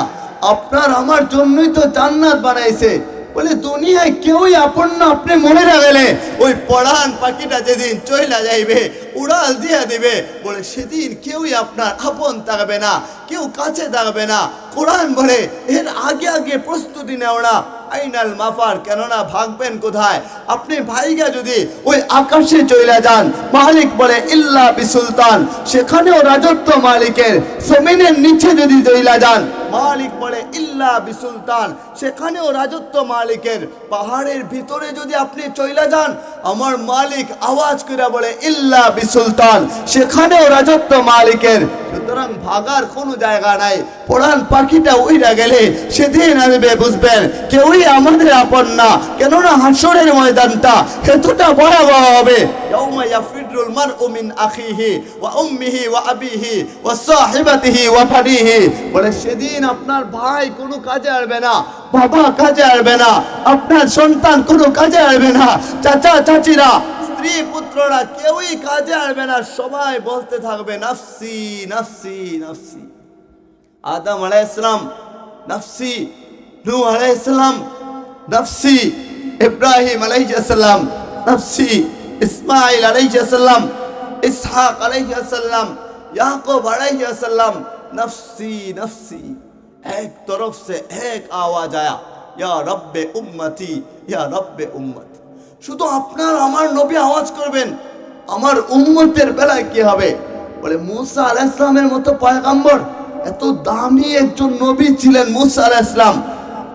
আপনার আমার জন্যই তো জান্নাত বানাইছে। বলে দুনিয়ায় কেউই আপন না, আপনি মনে রাখলে ওই পড়ান পাখিটা যেদিন চইলা যাইবে, উড়াল দিয়ে দিবে, বলে সেদিন কেউই আপনার আপন থাকবে না, কেউ কাছে থাকবে না। কোরআন বলে এর আগে আগে প্রস্তুতি নেও না, আইনাল মাফার, কেননা ভাগবেন কোথায়? আপনি ভাইগা যদি ওই আকাশে চইলা যান, মালিক বলে ইল্লা বিসুলতান, সেখানেও রাজত্ব মালিকের। জমিনের নিচে যদি চইলা যান, মালিক বলে ইল্লা বিসুলতান, সেখানেও রাজত্ব মালিকের। পাহাড়ের ভিতরে যদি আপনি চইলা যান, আমার মালিক আওয়াজ করে বলে ইল্লা বিসুলতান, সেখানেও রাজত্ব মালিকের। সুতরাং ভাগার কোনো জায়গা নাই। পড়ান পাখিটা উইরা গেলে সেদিন আসবে বুঝবেন কেউই আমাদের আপন না, কেননা হাসরের ময়দানটা এতটা ভয়াবহ হবে। ইয়াউমা ইয়াফিরুল মারউ মিন আখিহি ওয়া উম্মিহি ওয়া আবিহি ওয়া সাহিবাতিহি ওয়া বানিহি, বলে সেদিন আপনার ভাই কোনো কাজে আসবে না, বাবা কাজে আসবে না, আপনার সন্তান কোনো কাজে আসবে না, চাচা চাচিরা, স্ত্রী পুত্ররা কেউই কাজে আসবে না। সবাই বলতে থাকবে নাফসি নাফসি নাফসি। আদম আলাইহিস সালাম নাফসি, নূহ আলাইহিস সালাম নাফসি, ইব্রাহিম আলাইহিস সালাম নাফসি, ইসমাইল আলাইহিস সালাম, ইসহাক আলাইহিস সালাম, याकूब আলাইহিস সালাম नफ्सी नफ्सी। एक तरफ से एक आवाज आया, या रब्बे उम्मती या रब्बे उम्मत। শুধু আপনার আমার নবী আওয়াজ করবেন, আমার উম্মতের বেলায় কি হবে? বলে মুসা আলাইহিস সালামের মতো পয়গম্বর, এত দামি একজন নবী ছিলেন মুসা আলাইহিস সালাম,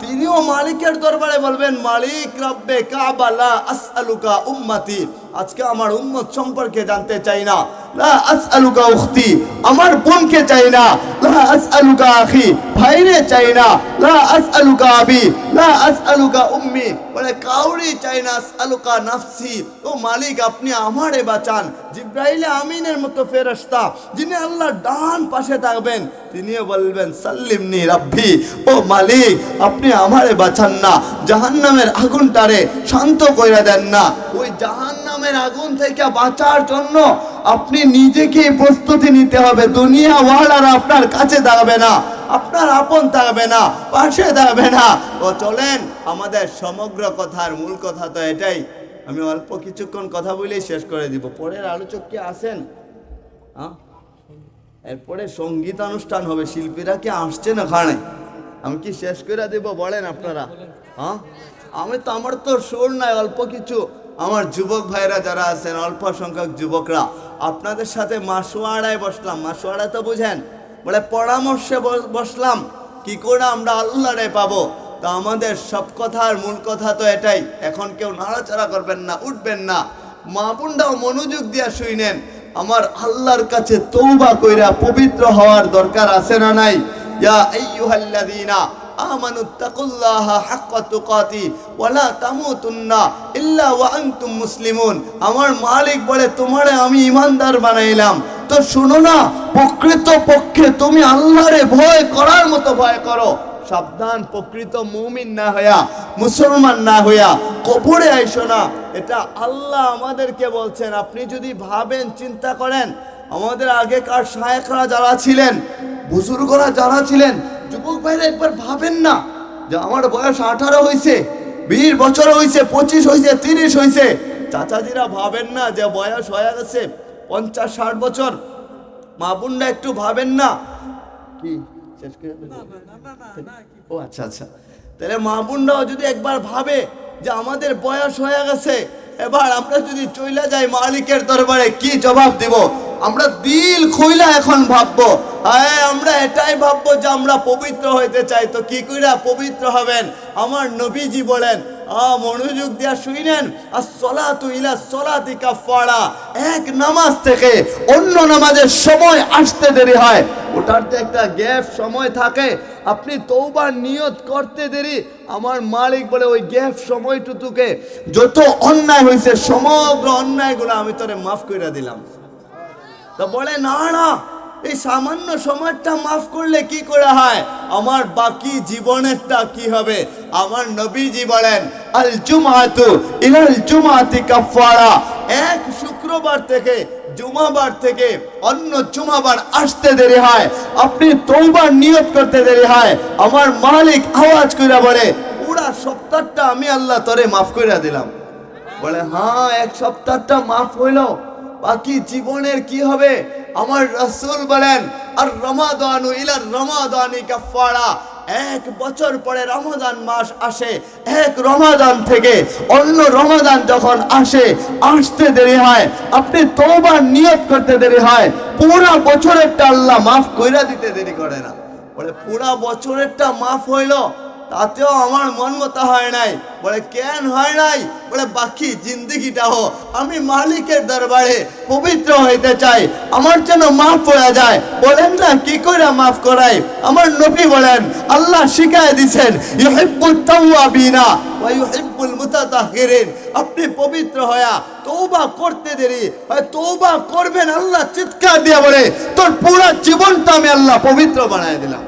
তিনিও মালিকের দরবারে বলবেন মালিক রব্বে কাবা লা আসআলুকা উম্মতি, আজকে আমার উম্মত সম্পর্কে জানতে চাই না। লা আসআলুকা উখতি, আমার বোনকে চাই না। লা আসআলুকা আখি, ভাইরে চাই না। লা আসআলুকা আবি, লা আসআলুকা উম্মি, বলে কাউরি চাই না। আসআলুকা নাফসি, ও মালিক আপনি আমারে বাঁচান। জিবরাইল আমিনের মতো ফেরেশতা যিনি আল্লাহর ডান পাশে থাকবেন, তিনিও বলবেন সাল্লিমনি রাব্বি, ও মালিক আপনি আমারে বাঁচান না, জাহান্নামের আগুনটারে শান্ত কইরা দেন না। ওই জাহান্নামের আগুন থেকে বাঁচার জন্য আপনি নিজেকে প্রস্তুতি নিতে হবে। দুনিয়া ওয়ালারা আপনার কাছে দাঁড়াবে না, আপনার আপন থাকবে না, পাশে দাঁড়াবে না। তো চলেন, আমাদের সমগ্র কথার মূল কথা তো এটাই। আমি অল্প কিছুক্ষণ কথা বলেই শেষ করে দিব। পরের আলোচক কি আছেন? হ্যাঁ, এরপরে সঙ্গীত অনুষ্ঠান হবে, শিল্পীরা কি আসছেন ওখানে? আমি কি শেষ করে দেব বলেন আপনারা? হ্যাঁ, আমার তো সুর নাই, অল্প কিছু আমার যুবক ভাইরা যারা আছেন, অল্প সংখ্যক যুবকরা, আপনাদের সাথে মাসোয়াড়ায় বসলাম। মাসোয়াড়া তো বুঝেন, বলে পরামর্শে বসলাম কি করে আমরা আল্লাহরে পাবো। তো আমাদের সব কথার মূল কথা তো এটাই। এখন কেউ নাড়াচাড়া করবেন না, উঠবেন না, মা বোনরাও মনোযোগ দিয়া শুনেন। আমার আল্লাহর কাছে তওবা কইরা পবিত্র হওয়ার দরকার আছে না নাই? ইয়া আইয়ুহাল্লাযীনা আমানুত্তাকুল্লাহা হাক্কা তুকাতি ওয়া লা তামুতুন্না ইল্লা ওয়া আনতুম মুসলিমুন। আমার মালিক বলে তোমারে আমি ঈমানদার বানাইলাম। তো শুনো না, প্রকৃত পক্ষে তুমি আল্লাহরে ভয় করার মতো ভয় করো। সাবধান, প্রকৃত মুমিন না হইয়া, মুসলমান না হইয়া কবরে আইসো না। এটা আল্লাহ আমাদেরকে বলছেন। আপনি যদি ভাবেন, চিন্তা করেন, আমাদের আগেকার শায়েখরা যারা ছিলেন, বুজুর্গরা যারা ছিলেন, যুবক ভাইরা একবার ভাবেন না যে আমার বয়স 18 হয়েছে, 20 বছর হয়েছে, 25 হয়েছে, 30 হয়েছে। চাচাজিরা ভাবেন না যে বয়স হয়ে গেছে 50-60 বছর। মা বোনরা একটু ভাবেন না কি? ও আচ্ছা আচ্ছা, তাহলে মা বোনরাও যদি একবার ভাবে যে আমাদের বয়স হয়ে গেছে, এবার আমরা যদি চইলা যাই মালিকের দরবারে, কি জবাব দিব? আমরা দিল খুইলা এখন ভাববো। হ্যাঁ, আমরা এটাই ভাববো যে আমরা পবিত্র হইতে চাই। তো কি কইরা পবিত্র হবেন? আমার নবীজি বলেন মনোযোগ দিয়া শুনেন, আসসালাতু ইলা সলাতি কাফারা, এক নামাজ থেকে অন্য নামাজের সময় আসতে দেরি হয়, ওটার তো একটা গ্যাপ সময় থাকে। আপনি তওবার নিয়ত করতে দেরি, আমার মালিক বলে ওই গ্যাপ সময়টুকুকে যত অন্যায় হয়েছে সমগ্র অন্যায়গুলো আমি তোরে মাফ করে দিলাম। তা বলে না না, এই সামান্য সময়টা মাফ করলে কি করে হয়, আমার বাকি জীবনেরটা কি হবে? আমার নবীজি বলেন, আল জুমাতু ইলাল জুমাতি কাফারা, এক শুক্রবার থেকে জুমাবার থেকে অন্য জুমাবার আসতে দেরি হয়, আপনি তওবার নিয়ত করতে দেরি হয়, আমার মালিক আওয়াজ করে বলে পুরা সপ্তাহটা আমি আল্লাহ তোরে মাফ করে দিলাম। বলে হ্যাঁ, এক সপ্তাহটা মাফ হইলো, বাকি জীবনের কি হবে? আমার রাসূল বলেন, আর রমাদানু ইলা রমাদানি কাফারা, এক বছর পরে রমাদান মাস আসে, এক রমাদান থেকে অন্য রমাদান যখন আসে, আসতে দেরি হয়, আপনি তওবার নিয়ত করতে দেরি হয়, পুরা বছরেরটা আল্লাহ মাফ কইরা দিতে দেরি করে না। বলে পুরা বছরেরটা মাফ হইলো, তাতেও আমার মন মতো হয় নাই। বলে কেন হয় নাই? বলে বাকি জিন্দগিটাও আমি মালিকের দরবারে পবিত্র হইতে চাই, আমার যেন মাফ হয়ে যায়। বলেন না কি করে মাফ করাই? আমার নবী বলেন, আল্লাহ শিখায় দিয়েছেন, ইউহিব্বুত তাওয়াবিনা ওয়া ইউহিব্বুল মুতাতাহহিরিন, আপনি পবিত্র হয়া তওবা করতে দেরি হয়, তওবা করবেন, আল্লাহ চিৎকার দিয়ে বলে তোর পুরো জীবনটা আমি আল্লাহ পবিত্র বানায় দিলাম।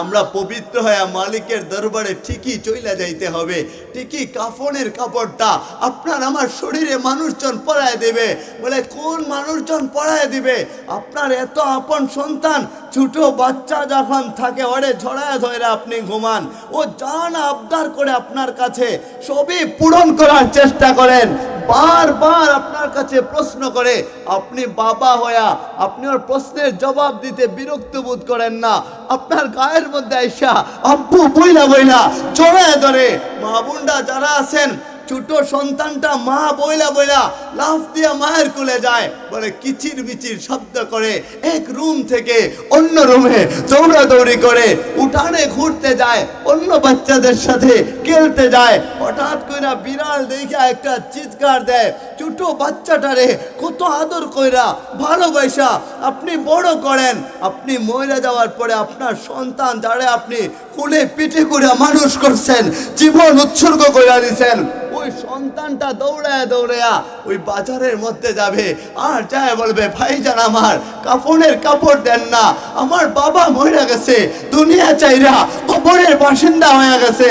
আমরা পবিত্র হয়ে মালিকের দরবারে ঠিকই চইলা যাইতে হবে, ঠিকই কাফনের কাপড়টা আপনার আমার শরীরে মানুষজন পরায় দেবে। বলে কোন মানুষজন পরায় দিবে? আপনার এত আপন সন্তান, ছোট বাচ্চা যখন থাকে ওরে ঝড়ায় ধরে আপনি ঘুমান, ও জান আবদার করে আপনার কাছে সবই পূরণ করার চেষ্টা করেন, বারবার আপনার কাছে প্রশ্ন করে, আপনি বাবা হইয়া আপনি ওর প্রশ্নের জবাব দিতে বিরক্ত বোধ করেন না, আপনার গায়ের মধ্যে আইসা আব্বু বইলা বইলা জড়ায় ধরে। মা বোনরা যারা আছেন, ছোট সন্তানটা মা বইলা বইলা লাফ দিয়া মায়ের কোলে যায়, বলে কিচির মিচির শব্দ করে এক রুম থেকে অন্য রুমে দৌড়াদৌড়ি করে, উঠানে ঘুরতে যায়, অন্য বাচ্চাদের সাথে খেলতে যায়, হঠাৎ কইরা বিড়াল দেখা একটা চিৎকার দেয়, ছোট বাচ্চাটারে কত আদর কইরা ভালোবাসা আপনি বড় করেন, আপনি মরে যাওয়ার পরে আপনার সন্তান যারা আপনি কোলে পিঠে করে মানুষ করছেন, জীবন উৎসর্গ করে দিয়েছেন, ওই সন্তানটা দৌড়ায় দৌড়ায়া ওই বাজারের মধ্যে যাবে, আর যায় বলবে ভাইজান আমার কাফনের কাপড় দেন না, আমার বাবা মরে গেছে, দুনিয়া চাইরা কবরের বাসিন্দা হয়ে গেছে।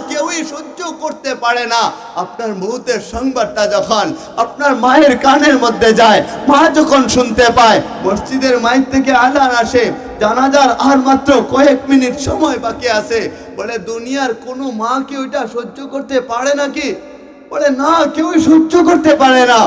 কেউই সহ্য করতে পারে না। আপনার মৌতের সংবাদটা যখন আপনার মায়ের কানের মধ্যে যায়, মা যখন শুনতে পায়, মসজিদের মাইক থেকে আজান আসে, জানাজার আর মাত্র কয়েক মিনিট সময় বাকি আছে, বলে দুনিয়ার কোনো মা কি ওইটা সহ্য করতে পারে নাকি? বলে না, কেউই সহ্য করতে পারে না।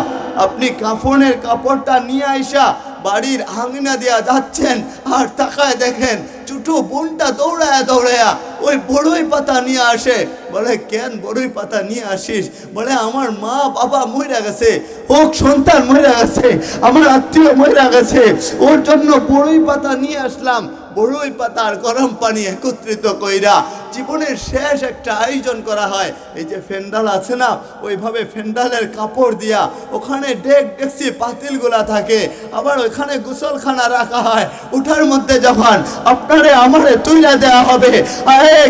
আপনি কাফনের কাপড়টা নিয়ে আইসা বাড়ির আঙিনা দিয়া যাচ্ছেন, আর তাকায় দেখেন ছোট বোনটা দৌড়ায়া দৌড়ায়া ওই বড়ই পাতা নিয়ে আসে। বলে কেন বড়ই পাতা নিয়ে আসিস? বলে আমার মা বাবা মইরা গেছে, হোক সন্তান মইরা গেছে, আমার আত্মীয় মইরা গেছে, ওর জন্য বড়ই পাতা নিয়ে আসলাম। বড়ই পাতা আর গরম পানি একত্রিত কইরা জীবনের শেষ একটা আয়োজন করা হয়। এই যে ফেন্ডাল আছে না, ওইভাবে ফেন্ডালের কাপড় দিয়া ওখানে ডেকসি পাতিলগুলা থাকে, আবার ওইখানে গোসলখানা রাখা হয়। উঠার মধ্যে যখন আপনারে আমারে তুইলা দেওয়া হবে,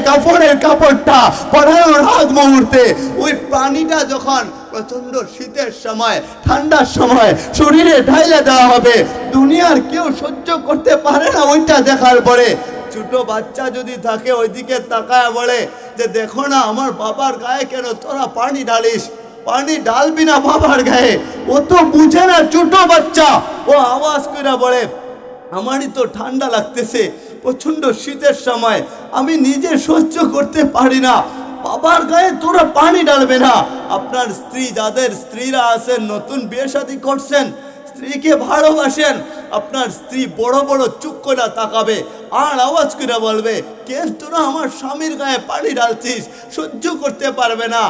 কাপড়ের কাপড়টা পরানোর আগ মুহূর্তে ওই পানিটা যখন প্রচন্ড শীতের সময় ঠান্ডার সময় শরীরে ঢাইলে দেওয়া হবে, দুনিয়ার কেউ সহ্য করতে পারে না ওইটা দেখার পরে। ছোট বাচ্চা যদি থাকে ওইদিকে তাকায় বলে যে দেখো না আমার বাবার গায়ে কেন তোরা পানি ঢালিস, পানি ঢালবি না বাবার গায়ে। ও তো বুঝে না ছোট বাচ্চা, ও আওয়াজ করে বলে আমারই তো ঠান্ডা লাগতেছে, প্রচন্ড শীতের সময় আমি নিজে সহ্য করতে পারি না, বাবার গায়ে তোরা পানি ঢালবে না। আপনার স্ত্রী, যাদের স্ত্রীরা আছেন নতুন বিয়ে শাদী করছেন, স্ত্রীকে ভালোবাসেন, আপনার স্ত্রী বড় বড় চুপ করে তাকাবে, আর আওয়াজ করে বলবে, কে তোরা আমার স্বামীর গায়ে পানি ঢালছিস, সহ্য করতে পারবে না।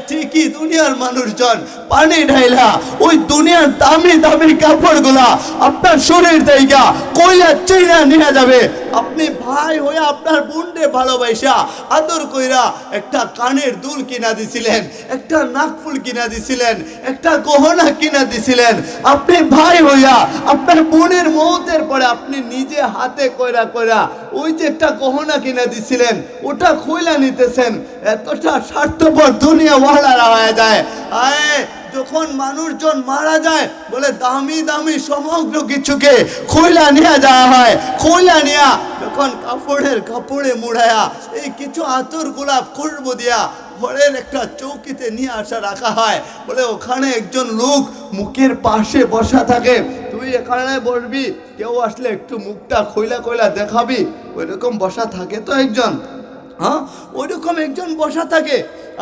ঠিকই দুনিয়ার মানুষজন পানি ঢাইলা ওই দুনিয়ার দামি দামি কাপড়গুলা আপনার শরীর থেকে কইলা চিনা নিয়ে যাবে। আপনি ভাই হয়ে আপনার বোনকে ভালোবাসা আদর কইরা একটা কানের দুল কিনা দিছিলেন, একটা নাকফুল কিনা দিছিলেন, একটা গহনা কিনা দিছিলেন। আপনি ভাই হইয়া আপনার বোনের মৌতের পরে আপনি নিজে হাতে কইরা কইরা ওই যে একটা গহনা কিনা দিছিলেন ওটা খইলা নিতেছেন। এতটা স্বার্থপর দুনিয়া ওয়ালারা হয়ে যায়। যখন মানুষজন মারা যায় বলে দামি দামি সমগ্র কিছুকে খইলা নিয়ে যাওয়া হয়। খইলা নিয়া যখন কাপড়ে মুড়ায়া এই কিছু আতর গোলাপ খুশবু দিয়া ঘরের একটা চৌকিতে নিয়ে আসা রাখা হয়। বলে ওখানে একজন লোক মুখের পাশে বসা থাকে, তুই এখানে বসবি, কেউ আসলে একটু মুখটা খইলা দেখাবি। ওইরকম বসা থাকে তো একজন, ওইরকম একজন বসা থাকে।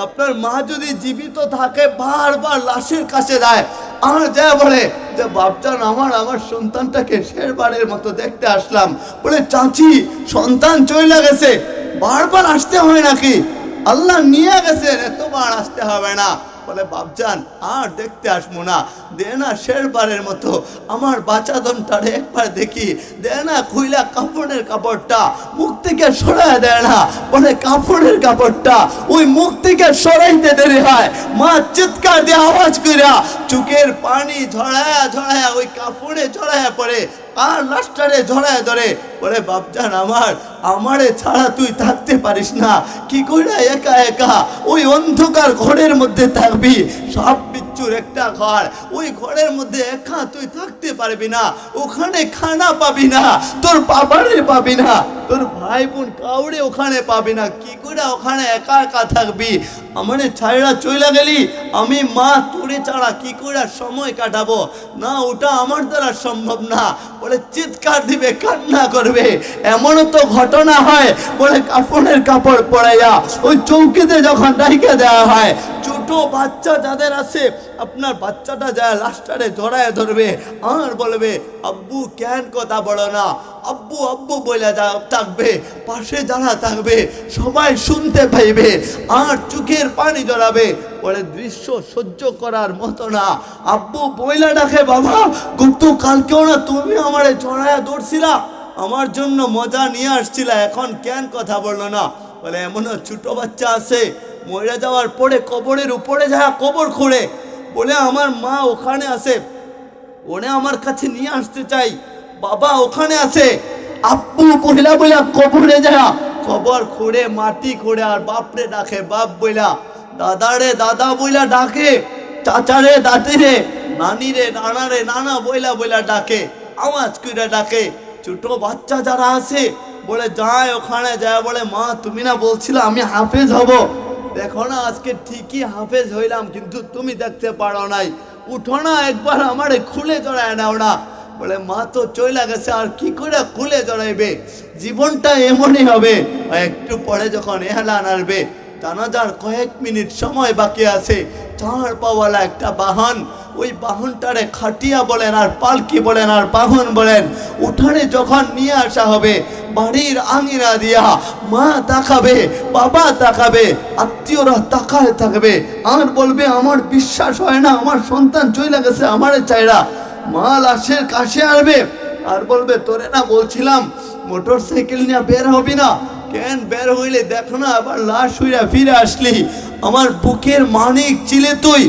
আপনার মা যদি জীবিত থাকে বারবার লাশের কাছে যায়, আর যা বলে যে বাপজান আমার সন্তানটাকে শেষবারের মতো দেখতে আসলাম। বলে চাচি সন্তান চলে গেছে, বারবার আসতে হয় নাকি? আল্লাহ নিয়ে গেছেন, এতবার আসতে হবে না। বলে বাপজান আর দেখতে আসবো না, দে না শেষবারের মতো আমার বাচ্চাদনটারে একবার দেখি, দে না খুইলা কাপড়ের কাপড়টা মুখ থেকে সরাই দেয় না। বলে কাপড়ের কাপড়টা ওই মুখ থেকে সরাইতে দেরি হয়, মা চিৎকার দিয়ে আওয়াজ কইরা চোখের পানি ঝরায়া ওই কাপড়ে ঝরায়া পড়ে আর লাস্টারে ঝরায় ধরে। বলে বাপজান আমারে ছাড়া তুই থাকতে পারিস না, কি কইরা একা একা ওই অন্ধকার ঘরের মধ্যে থাকবি? সব বিচ্ছুর একটা ঘর, ওই ঘরের মধ্যে একা তুই থাকতে পারবি না, ওখানে খানা পাবি না, তোর বাবারে পাবি না, তোর ভাই বোন কাউরে ওখানে পাবি না, কি করে ওখানে একা একা থাকবি? আমারে ছাইড়া চইলা গেলি, আমি মা তোরে ছাড়া কি করে সময় কাটাবো? না, ওটা আমার দ্বারা সম্ভব না। বলে চিৎকার দিবে, কান্না করবে। এমনও তো ঘটনা হয়, বলে কাফনের কাপড় পরাইয়া ওই চৌকিতে যখন রাইখা দেওয়া হয়, ছোট বাচ্চা যাদের আছে আপনার বাচ্চাটা যায় লাস্টারে জড়ায় ধরবে আর বলবে আব্বু কেন কথা বলো না, আব্বু আব্বু বলে থাকবে, পাশে যারা থাকবে সবাই শুনতে পাইবে আর চোখের পানি জড়াবে। বলে দৃশ্য সহ্য করার মতো না। আব্বু বইলা ডাকে, বাবা গতকালকেও না তুমি আমারে জড়ায়া ধরছিলা, আমার জন্য মজা নিয়ে আসছিলা, এখন কেন কথা বললো না? বলে এমনও ছোট বাচ্চা আছে মরে যাওয়ার পরে কবরের উপরে যায় কবর খুঁড়ে, বলে আমার মা ওখানে আছে, ওনে আমার কাছে নিয়ে আসতে চাই, বাবা ওখানে আছে। আব্বু বইলা বইলা কবরে যায় কবর খুঁড়ে মাটি খুঁড়ে আর বাপরে ডাকে বাপ বইলা, দাদারে দাদা বইলা ডাকে, চাচারে দাদিরে, নানিরে নানারে নানা বইলা বইলা ডাকে, আওয়াজ করে ডাকে। ছোট বাচ্চা যারা আছে বলে যায় ওখানে যায়, বলে মা তুমি না বলছিলে আমি হাফেজ হব, দেখো না আজকে ঠিকই হাফেজ হইলাম, কিন্তু তুমি দেখতে পারো নাই, উঠো না একবার আমারে খুলে জড়ায় নাও না। বলে মা তো চলে গেছে, আর কি করে খুলে জড়াইবে? জীবনটা এমনই হবে। একটু পরে যখন এলান আসবে, জানাজার কয়েক মিনিট সময় বাকি আছে, 4 পাওয়ালা একটা বাহন, ওই বাহনটারে খাটিয়া বলেন আর পালকি বলেন আর বাহন বলেন, উঠানে যখন নিয়ে আসা হবে, বাড়ির আঙিনা দিয়া মা তাকাবে, বাবা তাকাবে, আত্মীয়রা তাকায় থাকবে আর বলবে আমার বিশ্বাস হয় না আমার সন্তান চলে গেছে আমারে চাইরা। মা লাশের কাছে আসবে আর বলবে তোরে না বলছিলাম মোটর সাইকেল নিয়ে বের হবি না, কেন বের হইলে দেখো না আবার লাশ হইয়া ফিরে আসলি, আমার বুকের মানিক ছিলে তুই,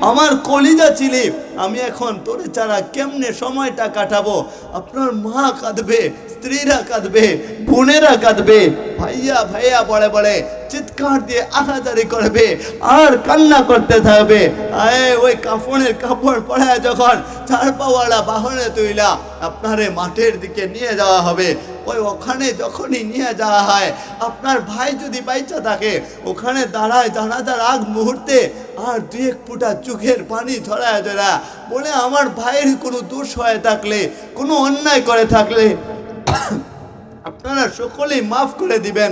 আমার কলিজা ছিলে, আমি এখন তোরে ছাড়া কেমনে সময়টা কাটাবো? আপনার মা কাঁদবে, স্ত্রীরা কাঁদবে, বোনেরা কাঁদবে, ভাইয়া ভাইয়া বলে বলে চিৎকার দিয়ে আহাজারি করবে আর কান্না করতে থাকবে। ওই কাফনের কাপড় পরায় যখন 4 পাওয়ালা বাহনে তুইলা আপনারে মাঠের দিকে নিয়ে যাওয়া হবে, ওই ওখানে যখনই নিয়ে যাওয়া হয়, আপনার ভাই যদি বাইচা থাকে ওখানে দাঁড়ায় জানাজার আগ মুহূর্তে আর 2-1 ফুটা চোখের পানি ঝরায় ধরা, বলে আমার ভাইয়ের কোনো দোষ হয়ে থাকলে, কোনো অন্যায় করে থাকলে আপনারা সকলেই মাফ করে দিবেন।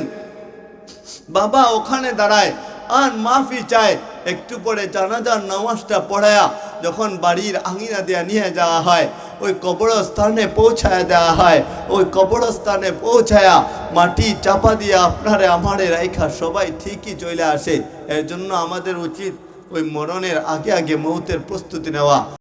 বাবা ওখানে দাঁড়ায় আর মাফি চায়। একটু পরে জানাজার নামাজটা পড়ায়া যখন বাড়ির আঙিনা দিয়ে নিয়ে যাওয়া হয়, ওই কবরস্থানে পৌঁছায় দেওয়া হয়। ওই কবরস্থানে পৌঁছায়া মাটি চাপা দিয়ে আপনারে আমারে রাইখা সবাই ঠিকই চলে আসে। এর জন্য আমাদের উচিত ওই মরণের আগে আগে মৌতের প্রস্তুতি নেওয়া।